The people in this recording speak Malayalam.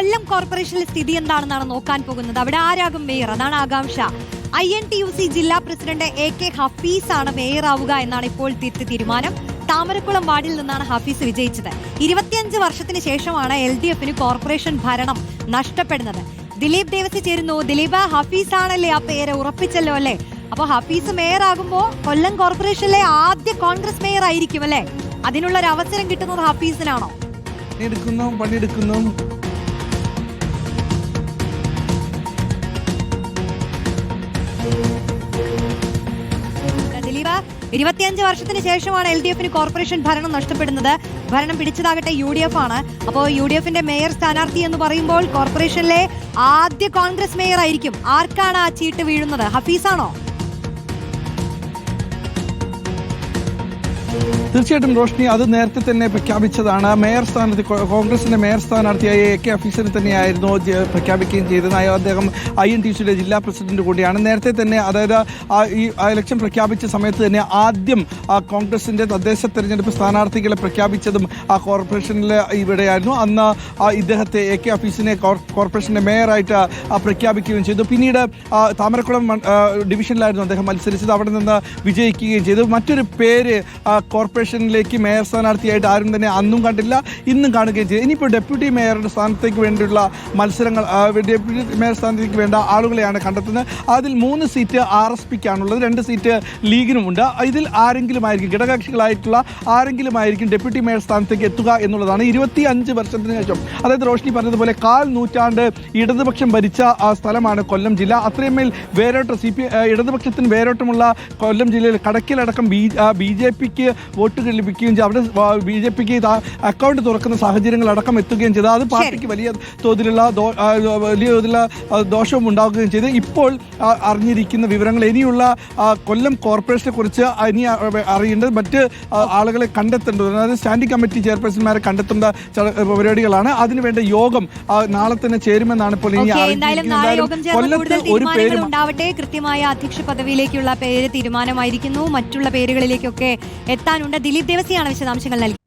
കൊല്ലം കോർപ്പറേഷനിലെ സ്ഥിതി എന്താണെന്നാണ് നോക്കാൻ പോകുന്നത്. അവിടെ ആരാകും മേയർ, അതാണ് ആകാംക്ഷ. INTUC ജില്ലാ പ്രസിഡന്റ് AK ഹഫീസ് ആണ് മേയർ ആവുക എന്നാണ് ഇപ്പോൾ തീരുമാനം. താമരക്കുളം വാർഡിൽ നിന്നാണ് ഹഫീസ് വിജയിച്ചത്. 25 വർഷത്തിന് ശേഷമാണ് LDFന് കോർപ്പറേഷൻ ഭരണം നഷ്ടപ്പെടുന്നത്. ദിലീപ് ദേവസി ചേരുന്നു. ദിലീപ്, ഹഫീസ് ആണല്ലേ ആ പേര് ഉറപ്പിച്ചല്ലോ അല്ലേ? അപ്പൊ ഹഫീസ് മേയർ ആകുമ്പോ കൊല്ലം കോർപ്പറേഷനിലെ ആദ്യ കോൺഗ്രസ് മേയർ ആയിരിക്കും അല്ലേ? അതിനുള്ള ഒരു അവസരം കിട്ടുന്നത് ഹഫീസിനാണോ? പണിയെടുക്കുന്നു. ദിലീപ്, 25 വർഷത്തിന് ശേഷമാണ് LDFന് കോർപ്പറേഷൻ ഭരണം നഷ്ടപ്പെടുന്നത്. ഭരണം പിടിച്ചതാകട്ടെ UDF ആണ്. അപ്പോൾ UDFന്റെ മേയർ സ്ഥാനാർത്ഥി എന്ന് പറയുമ്പോൾ കോർപ്പറേഷനിലെ ആദ്യ കോൺഗ്രസ് മേയർ ആയിരിക്കും. ആർക്കാണ് ആ ചീട്ട് വീഴുന്നത്? ഹഫീസാണോ? തീർച്ചയായിട്ടും റോഷ്നി, അത് നേരത്തെ തന്നെ പ്രഖ്യാപിച്ചതാണ്. മേയർ സ്ഥാനാർത്ഥി, കോൺഗ്രസിന്റെ മേയർ സ്ഥാനാർത്ഥിയായ AK ഹഫീസിനെ തന്നെയായിരുന്നു പ്രഖ്യാപിക്കുകയും ചെയ്തത്. അദ്ദേഹം INTUCയുടെ ജില്ലാ പ്രസിഡന്റ് കൂടിയാണ്. നേരത്തെ തന്നെ, അതായത് ഈ ഇലക്ഷൻ പ്രഖ്യാപിച്ച സമയത്ത് തന്നെ ആദ്യം കോൺഗ്രസിന്റെ തദ്ദേശ തെരഞ്ഞെടുപ്പ് സ്ഥാനാർത്ഥികളെ പ്രഖ്യാപിച്ചതും ആ കോർപ്പറേഷനിലെ ഇവിടെയായിരുന്നു. അന്ന് ഇദ്ദേഹത്തെ AK ഹഫീസിനെ കോർപ്പറേഷന്റെ മേയറായിട്ട് പ്രഖ്യാപിക്കുകയും ചെയ്തു. പിന്നീട് താമരക്കുളം ഡിവിഷനിലായിരുന്നു അദ്ദേഹം മത്സരിച്ചത്. അവിടെ നിന്ന് വിജയിക്കുകയും ചെയ്തു. മറ്റൊരു പേര് കോർപ്പറേഷനിലേക്ക് മേയർ സ്ഥാനാർത്ഥിയായിട്ട് ആരും തന്നെ അന്നും കണ്ടില്ല, ഇന്നും കാണുകയും ചെയ്തു. ഇനിയിപ്പോൾ ഡെപ്യൂട്ടി മേയറുടെ സ്ഥാനത്തേക്ക് വേണ്ടിയുള്ള മത്സരങ്ങൾ, ഡെപ്യൂട്ടി മേയർ സ്ഥാനത്തേക്ക് വേണ്ട ആളുകളെയാണ് കണ്ടെത്തുന്നത്. അതിൽ 3 സീറ്റ് RSPക്കാണുള്ളത്, 2 സീറ്റ് ലീഗിനുമുണ്ട്. ഇതിൽ ആരെങ്കിലും ആയിരിക്കും, ഘടകകക്ഷികളായിട്ടുള്ള ആരെങ്കിലും ആയിരിക്കും ഡെപ്യൂട്ടി മേയർ സ്ഥാനത്തേക്ക് എത്തുക എന്നുള്ളതാണ്. 25 വർഷത്തിന് ശേഷം, അതായത് റോഷ്നി പറഞ്ഞതുപോലെ 1/4 നൂറ്റാണ്ട് ഇടതുപക്ഷം ഭരിച്ച സ്ഥലമാണ് കൊല്ലം ജില്ല. അത്രയുമേൽ വേരോട്ടം, ഇടതുപക്ഷത്തിന് വേരോട്ടമുള്ള കൊല്ലം ജില്ലയിൽ കടക്കിലടക്കം BJPക്ക് വോട്ടുകൾ ലഭിക്കുകയും ചെയ്തു. അവിടെ BJPക്ക് അക്കൗണ്ട് തുറക്കുന്ന സാഹചര്യങ്ങളടക്കം എത്തുകയും ചെയ്തു. അത് പാർട്ടിക്ക് വലിയ തോതിലുള്ള ദോഷവും ഉണ്ടാവുകയും ചെയ്തു. ഇപ്പോൾ അറിഞ്ഞിരിക്കുന്ന വിവരങ്ങൾ, ഇനിയുള്ള കൊല്ലം കോർപ്പറേഷനെ കുറിച്ച് ഇനി അറിയേണ്ടത് മറ്റ് ആളുകളെ കണ്ടെത്തേണ്ടത്, അതായത് സ്റ്റാൻഡിംഗ് കമ്മിറ്റി ചെയർപേഴ്സൺമാരെ കണ്ടെത്തേണ്ട പരിപാടികളാണ്. അതിനുവേണ്ട യോഗം നാളെ തന്നെ ചേരുമെന്നാണ് ഇപ്പോൾ ഇനി കൊല്ലത്ത് ഒരു പേര് ഉണ്ടാവട്ടെ. കൃത്യമായ അധ്യക്ഷ പദവിയിലേക്കുള്ള പേര് തീരുമാനമായിരിക്കുന്നു. മറ്റുള്ള പേരുകളിലേക്കൊക്കെ എത്താനുണ്ട്. ദിലീപ് ദേവസിയാണ് വിശദാംശങ്ങൾ നൽകി.